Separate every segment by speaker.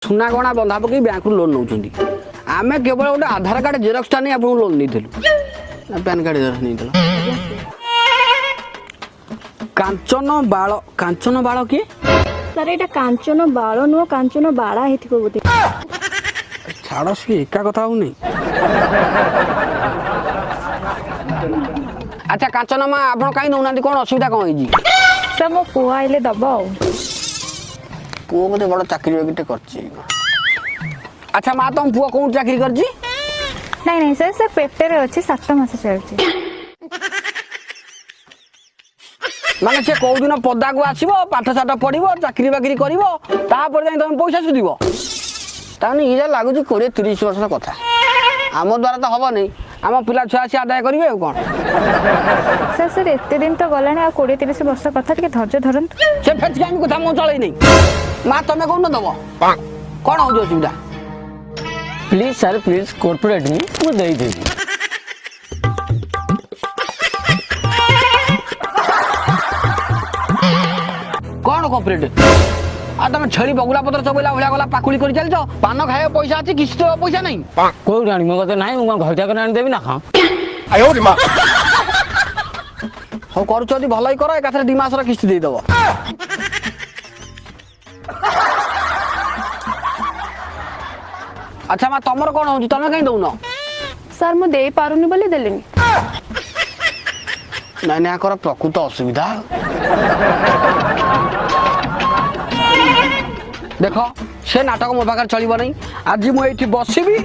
Speaker 1: सुना गणा बंधा पकई बैंक लोन नौ आम केवल गोटे आधार कार्ड जेरक्सटा नहीं आपको लोन नहीं पैन कार्ड जेरक्स नहीं कांचन बाल किए
Speaker 2: सर ये कांचन बाल नुह कांचन बाड़ा बोधे
Speaker 1: छाड़ सी एका कथा हो नहीं। अच्छा कांचन माँ आप कहीं नौना कौन असुविधा कौन है
Speaker 2: सर मो पुआ आइले दब
Speaker 1: पुओ बोधे बड़ चाकरी कर। अच्छा माँ तुम पुओ कौन चाकरी कर?
Speaker 2: नहीं नहीं सर सर पेटर अच्छी 7 मास चलती
Speaker 1: माने से कौ दिन पदा को आसब पाठ साठ पढ़ो चाकरी बाकरी कर तुम पैसा सुझब ताने ये लगुच 20-30 वर्ष कथा आम द्वारा तो हम नहीं आम पिला छुआ आसी आदाय करेंगे कौन।
Speaker 2: सर सर एत दिन तो गला 20-30 वर्ष कथा टे धैर्य धरत
Speaker 1: से फेचकामी कथा मु चल नहीं माँ तुम कौन दब कौन हो असुविधा
Speaker 3: प्लीज सर प्लीज कॉर्पोरेट में वो दे देगी।
Speaker 1: कौन कॉर्पोरेट आ तुम छेली बगुला पत्र चबैला भलिया गला पाकुली कर चलछ पान खाए पैसा अछि किस्त पैसा नहीं
Speaker 3: कोई रानी मो कते नाही मु घरटा कर आनी देबी ना हां
Speaker 1: आयो रे मां हो करू छथि भलाई कर एकाथरे 2 मास रा किस्त दे दबो। अच्छा मां तमर कोन होउ तमे कहीं दउनो
Speaker 2: सर मु दे पारुनी बोली देलिनी
Speaker 1: ना ना कर प्रकृत असुविधा देख से नाटक मो पाखर चलिबो नहीं आज मु एठी बसिबी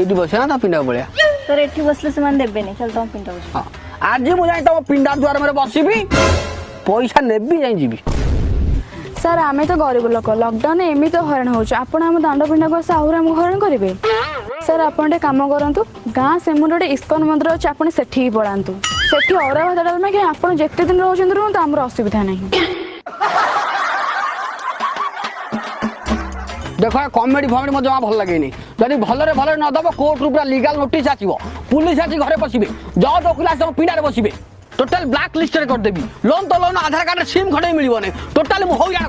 Speaker 1: एठी बसे ना ता पिंडा बळिया
Speaker 2: सर एठी बसले से मान देबे नहीं चल तुम पिंडा बस
Speaker 1: हां आज मु जाई तम पिंडा द्वार में बसिबी पैसा नेबी जाई जीबी।
Speaker 2: सर आमे तो गरीब लोक लॉकडाउन एमी तो हरण हो आपण हम दांड पिंडा को आहुर हम हरण करिवे। सर आपण टे काम करंतु गां सेमुंडे इस्कन मंदिर अछि आपण सेठी पळांतु सेठी औरा भात में कि आपण जेते दिन रहउछन रहउ त हमर असुविधा नहीं।
Speaker 1: देखो कॉमेडी फॉमेडी मो जमा भल लगे नहीं जदि भलरे भलरे न दबो court Rupra legal notice आसीबो police आसी घरे पसिबे जज ओकिला सब पिंडारे बसिबे टोटल ब्लैक लिस्ट रे कर देबी लोन तो लोन आधार कार्ड सिम खडे मिलिबो ने टोटल मु हो जाण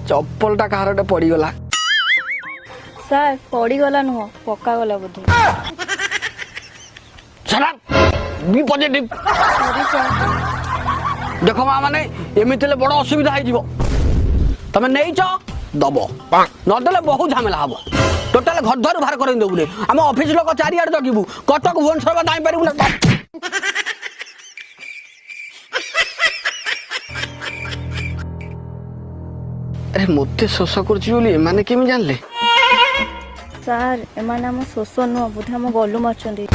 Speaker 1: चप्पलटा काहारटे पड़ी गला
Speaker 2: सर पड़ी गला नुह पक्का गला बोधे
Speaker 1: चला बी पॉजिटिव देखो मां माने एमितिले बड़ असुविधा है जीवो तमे नहीं छ दबो न देले बहुत झमेला हबो टोटल घर धर बाहर कर देबु रे हम ऑफिस लोक चारि आड़ जगिबु कटक भुवनेश्वर दाई परिबु ना। अरे मते शोष करछि बोली माने केमि जानले
Speaker 2: सर एमाने हम शोष नुह बोधे हम गलु मारछंदी।